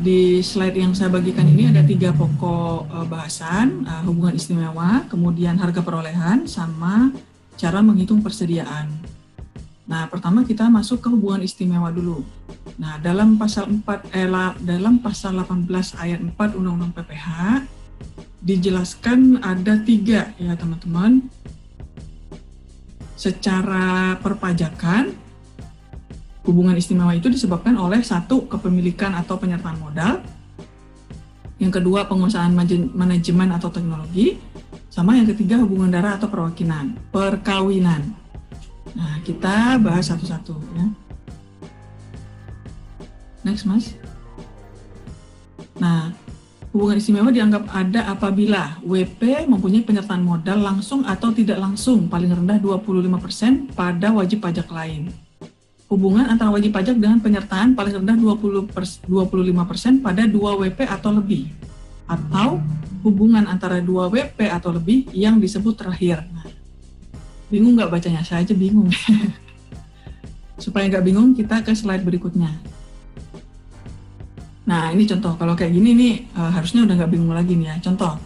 di slide yang saya bagikan ini ada 3 pokok bahasan, hubungan istimewa, kemudian harga perolehan, sama cara menghitung persediaan. Nah, pertama kita masuk ke hubungan istimewa dulu. Nah, dalam pasal 18 ayat 4 Undang-Undang PPH dijelaskan ada 3 ya teman-teman. Secara perpajakan, hubungan istimewa itu disebabkan oleh 1, kepemilikan atau penyertaan modal, yang kedua penguasaan manajemen atau teknologi, sama yang ketiga hubungan darah atau perkawinan. Nah, kita bahas satu-satu ya. Next, Mas. Nah, hubungan istimewa dianggap ada apabila WP mempunyai penyertaan modal langsung atau tidak langsung paling rendah 25% pada wajib pajak lain. Hubungan antara wajib pajak dengan penyertaan paling rendah 25% pada 2 WP atau lebih. Atau hubungan antara 2 WP atau lebih yang disebut terakhir. Nah, bingung nggak bacanya? Saya aja bingung. Supaya nggak bingung, kita ke slide berikutnya. Nah, ini contoh. Kalau kayak gini nih, harusnya udah nggak bingung lagi nih ya. Contoh,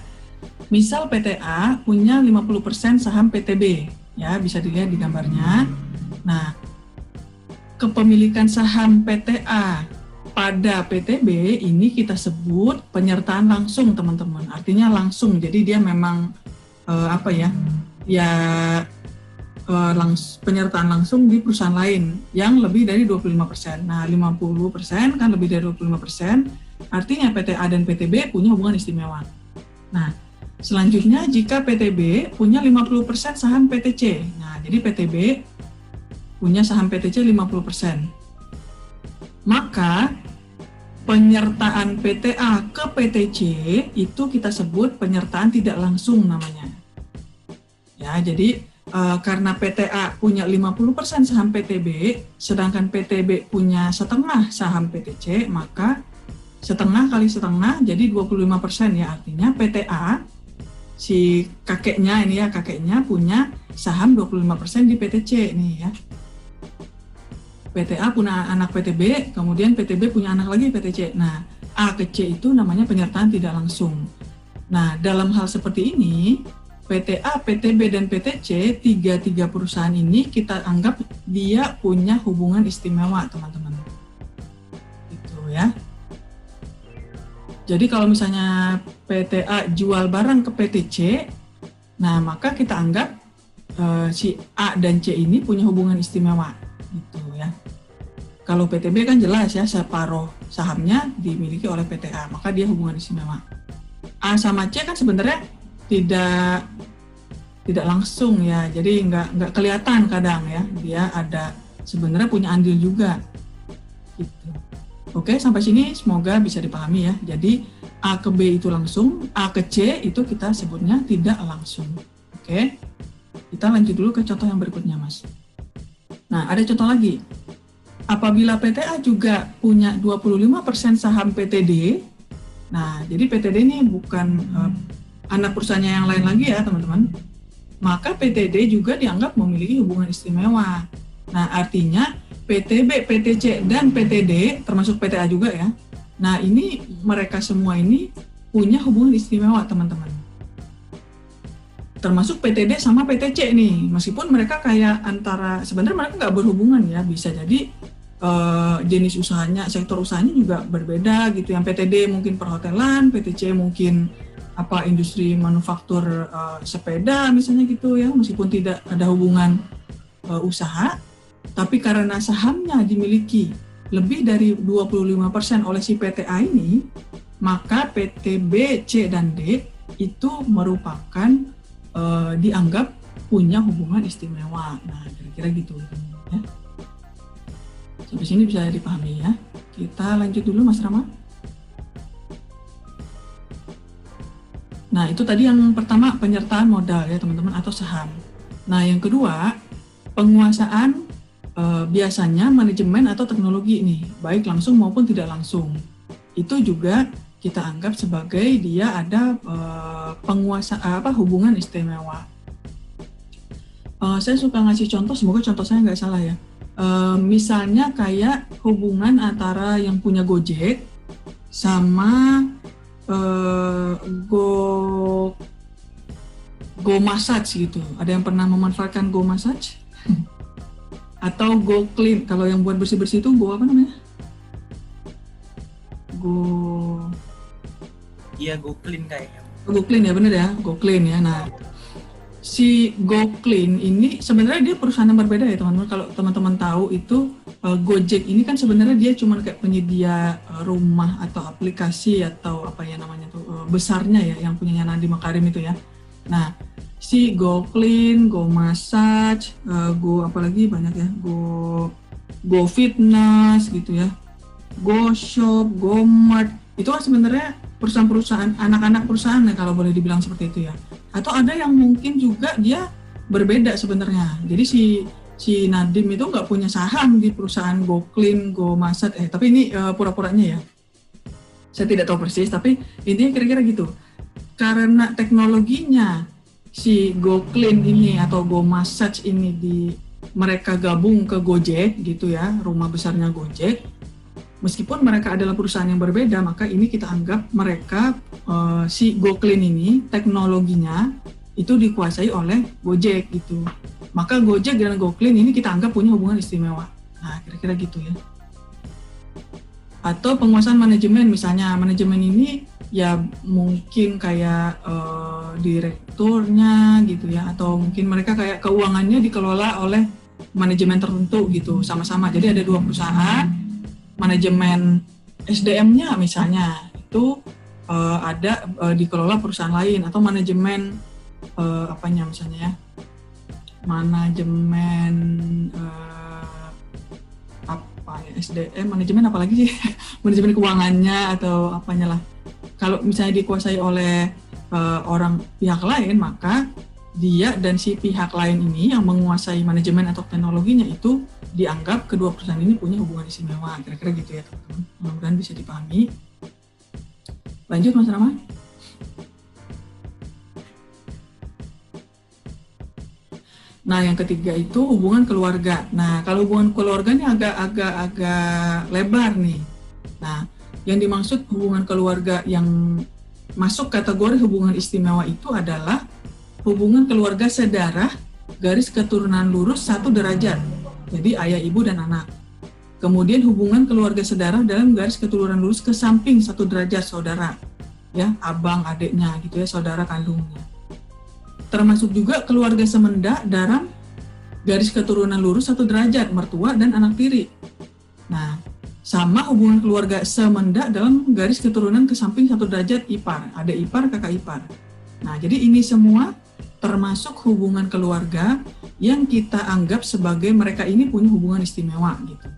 misal PTA punya 50% saham PTB. Ya, bisa dilihat di gambarnya. Nah, kepemilikan saham PTA pada PTB ini kita sebut penyertaan langsung, teman-teman. Artinya langsung, jadi dia memang penyertaan langsung di perusahaan lain yang lebih dari 25%. Nah, 50% kan lebih dari 25%, artinya PTA dan PTB punya hubungan istimewa. Nah, selanjutnya jika PTB punya 50% saham PTC. Nah, jadi PTB punya saham PTC 50%. Maka penyertaan PTA ke PTC itu kita sebut penyertaan tidak langsung namanya. Ya, jadi karena PTA punya 50% saham PTB, sedangkan PTB punya setengah saham PTC, maka setengah kali setengah jadi 25% ya, artinya PTA si kakeknya punya saham 25% di PTC nih ya. PTA punya anak PTB, kemudian PTB punya anak lagi PTC. Nah, A ke C itu namanya penyertaan tidak langsung. Nah, dalam hal seperti ini, PTA, PTB, dan PTC, tiga perusahaan ini kita anggap dia punya hubungan istimewa, teman-teman. Gitu ya. Jadi kalau misalnya PTA jual barang ke PTC, nah maka kita anggap si A dan C ini punya hubungan istimewa. Gitu ya. Kalau PTB kan jelas ya, separuh sahamnya dimiliki oleh PTA, maka dia hubungan istimewa. A sama C kan sebenarnya tidak langsung ya, jadi nggak kelihatan kadang ya, dia ada sebenarnya punya andil juga. Gitu. Oke, sampai sini semoga bisa dipahami ya. Jadi A ke B itu langsung, A ke C itu kita sebutnya tidak langsung. Oke, kita lanjut dulu ke contoh yang berikutnya, Mas. Nah, ada contoh lagi. Apabila PTA juga punya 25% saham PTD, nah jadi PTD ini bukan anak perusahaannya yang lain lagi ya teman-teman, maka PTD juga dianggap memiliki hubungan istimewa. Nah artinya PTB, PTC, dan PTD termasuk PTA juga ya, nah ini mereka semua ini punya hubungan istimewa teman-teman. Termasuk PTD sama PTC nih, meskipun mereka kayak antara, sebenarnya mereka nggak berhubungan ya, bisa jadi jenis usahanya, sektor usahanya juga berbeda gitu. Yang PTD mungkin perhotelan, PTC mungkin industri manufaktur sepeda misalnya gitu ya, meskipun tidak ada hubungan usaha, tapi karena sahamnya dimiliki lebih dari 25% oleh si PTA ini, maka PTB, C, dan D itu merupakan dianggap punya hubungan istimewa. Nah, kira-kira gitu ya. Sampai sini bisa dipahami ya. Kita lanjut dulu Mas Rama. Nah, itu tadi yang pertama penyertaan modal ya teman-teman atau saham. Nah, yang kedua penguasaan biasanya manajemen atau teknologi nih, baik langsung maupun tidak langsung. Itu juga kita anggap sebagai dia ada hubungan istimewa. Saya suka ngasih contoh, semoga contoh saya nggak salah ya. Misalnya kayak hubungan antara yang punya Gojek sama Go Go Massage gitu. Ada yang pernah memanfaatkan Go Massage? Atau Go Clean? Kalau yang buat bersih-bersih itu Go apa namanya? Iya, Go Clean kayaknya. Go Clean ya, bener ya, Go Clean ya. Nah, si Go Clean ini sebenarnya dia perusahaan yang berbeda ya teman-teman. Kalau teman-teman tahu itu Gojek ini kan sebenarnya dia cuma kayak penyedia rumah atau aplikasi atau apa ya namanya tuh besarnya ya, yang punyanya Nadiem Makarim itu ya. Nah, si Go Clean, Go Massage, Go apalagi banyak ya, Go Fitness gitu ya, Go Shop, Go Mart, itu kan sebenarnya perusahaan-perusahaan, anak-anak perusahaan ya kalau boleh dibilang seperti itu ya. Atau ada yang mungkin juga dia berbeda sebenarnya. Jadi si Nadiem itu nggak punya saham di perusahaan Go Clean, Go Massage, tapi ini pura-puranya ya. Saya tidak tahu persis, tapi intinya kira-kira gitu. Karena teknologinya si Go Clean ini atau Go Massage ini mereka gabung ke Gojek gitu ya, rumah besarnya Gojek. Meskipun mereka adalah perusahaan yang berbeda, maka ini kita anggap mereka si Go Clean ini teknologinya itu dikuasai oleh Gojek gitu. Maka Gojek dan Go Clean ini kita anggap punya hubungan istimewa. Nah, kira-kira gitu ya. Atau penguasaan manajemen, misalnya manajemen ini ya mungkin kayak direkturnya gitu ya, atau mungkin mereka kayak keuangannya dikelola oleh manajemen tertentu gitu sama-sama. Jadi ada dua perusahaan, manajemen SDM-nya misalnya itu ada dikelola perusahaan lain, atau manajemen apanya misalnya ya, manajemen apa ya, SDM, manajemen apalagi sih manajemen keuangannya atau apanya lah. Kalau misalnya dikuasai oleh orang pihak lain, maka dia dan si pihak lain ini yang menguasai manajemen atau teknologinya itu dianggap kedua perusahaan ini punya hubungan istimewa. Kira-kira gitu ya teman-teman. Mudah-mudahan bisa dipahami. Lanjut Mas Rama. Nah, yang ketiga itu hubungan keluarga. Nah, kalau hubungan keluarga ini agak lebar nih. Nah, yang dimaksud hubungan keluarga yang masuk kategori hubungan istimewa itu adalah hubungan keluarga sedarah garis keturunan lurus 1 derajat. Jadi ayah, ibu, dan anak. Kemudian hubungan keluarga sedarah dalam garis keturunan lurus ke samping 1 derajat saudara. Ya, abang, adiknya gitu ya, saudara kandungnya. Termasuk juga keluarga semenda dalam garis keturunan lurus 1 derajat, mertua dan anak tiri. Nah, sama hubungan keluarga semenda dalam garis keturunan ke samping 1 derajat ipar, adik ipar, kakak ipar. Nah, jadi ini semua termasuk hubungan keluarga yang kita anggap sebagai mereka ini punya hubungan istimewa gitu.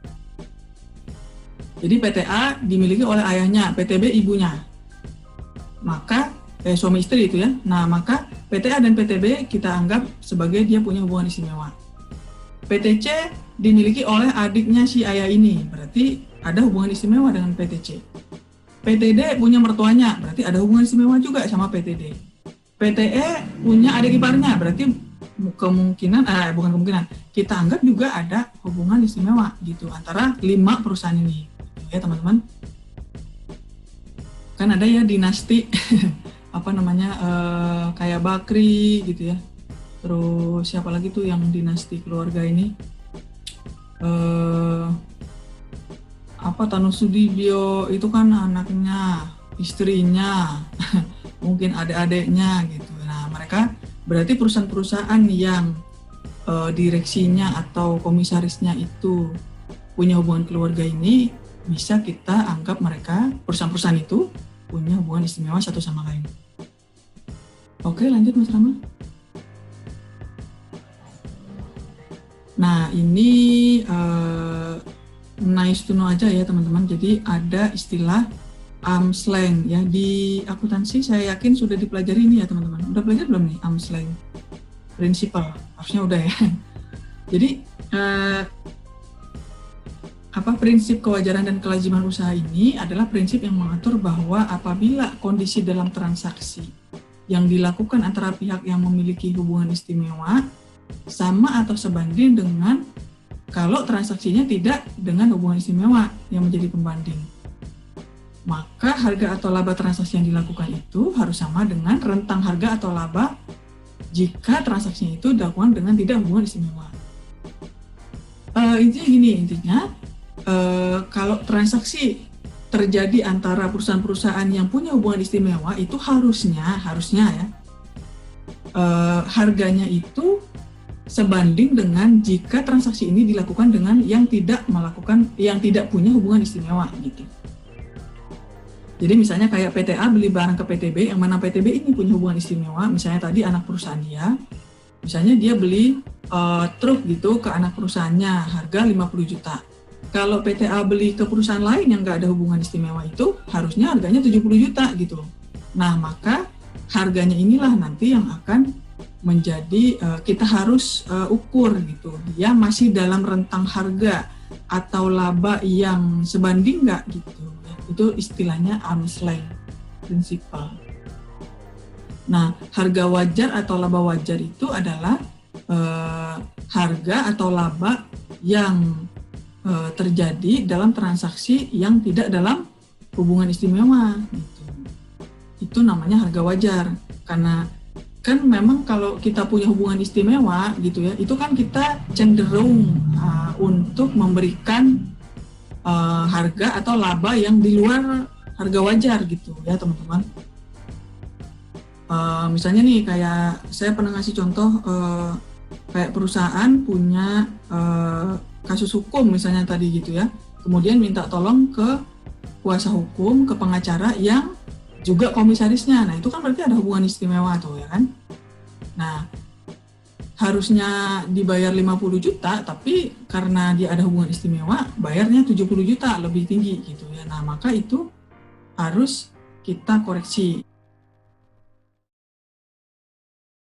Jadi PTA dimiliki oleh ayahnya, PTB ibunya. Maka suami istri itu ya. Nah, maka PTA dan PTB kita anggap sebagai dia punya hubungan istimewa. PTC dimiliki oleh adiknya si ayah ini, berarti ada hubungan istimewa dengan PTC. PTD punya mertuanya, berarti ada hubungan istimewa juga sama PTD. PTE punya adik iparnya, berarti bukan kemungkinan, kita anggap juga ada hubungan istimewa gitu antara 5 perusahaan ini, ya teman-teman. Kan ada ya dinasti apa namanya kayak Bakri gitu ya. Terus siapa lagi tuh yang dinasti keluarga ini? Tanu Sudibyo itu kan anaknya, istrinya, mungkin adik-adiknya gitu. Nah, mereka berarti perusahaan-perusahaan yang direksinya atau komisarisnya itu punya hubungan keluarga ini, bisa kita anggap mereka, perusahaan-perusahaan itu punya hubungan istimewa satu sama lain. Oke, lanjut Mas Rama. Nah, ini nice to know aja ya teman-teman. Jadi ada istilah arm's length ya, di akuntansi saya yakin sudah dipelajari ini ya teman-teman. Udah belajar belum nih arm's length principle? Harusnya udah ya. Jadi prinsip kewajaran dan kelaziman usaha ini adalah prinsip yang mengatur bahwa apabila kondisi dalam transaksi yang dilakukan antara pihak yang memiliki hubungan istimewa sama atau sebanding dengan kalau transaksinya tidak dengan hubungan istimewa yang menjadi pembanding. maka harga atau laba transaksi yang dilakukan itu harus sama dengan rentang harga atau laba jika transaksinya itu dilakukan dengan tidak hubungan istimewa. Intinya kalau transaksi terjadi antara perusahaan-perusahaan yang punya hubungan istimewa itu harusnya ya harganya itu sebanding dengan jika transaksi ini dilakukan dengan yang tidak punya hubungan istimewa gitu. Jadi misalnya kayak PTA beli barang ke PTB, yang mana PTB ini punya hubungan istimewa, misalnya tadi anak perusahaan dia, misalnya dia beli truk gitu ke anak perusahaannya harga 50 juta. Kalau PTA beli ke perusahaan lain yang nggak ada hubungan istimewa itu harusnya harganya 70 juta gitu. Nah maka harganya inilah nanti yang akan menjadi kita harus ukur gitu, dia masih dalam rentang harga atau laba yang sebanding nggak gitu. Itu istilahnya arm's length principle. Nah, harga wajar atau laba wajar itu adalah harga atau laba yang terjadi dalam transaksi yang tidak dalam hubungan istimewa gitu. Itu namanya harga wajar. Karena kan memang kalau kita punya hubungan istimewa gitu ya, itu kan kita cenderung untuk memberikan harga atau laba yang di luar harga wajar gitu ya teman-teman. Misalnya nih kayak saya pernah ngasih contoh kayak perusahaan punya kasus hukum misalnya tadi gitu ya, kemudian minta tolong ke kuasa hukum, ke pengacara yang juga komisarisnya. Nah itu kan berarti ada hubungan istimewa tuh ya kan. Nah harusnya dibayar 50 juta, tapi karena dia ada hubungan istimewa, bayarnya 70 juta, lebih tinggi gitu ya. Nah, maka itu harus kita koreksi.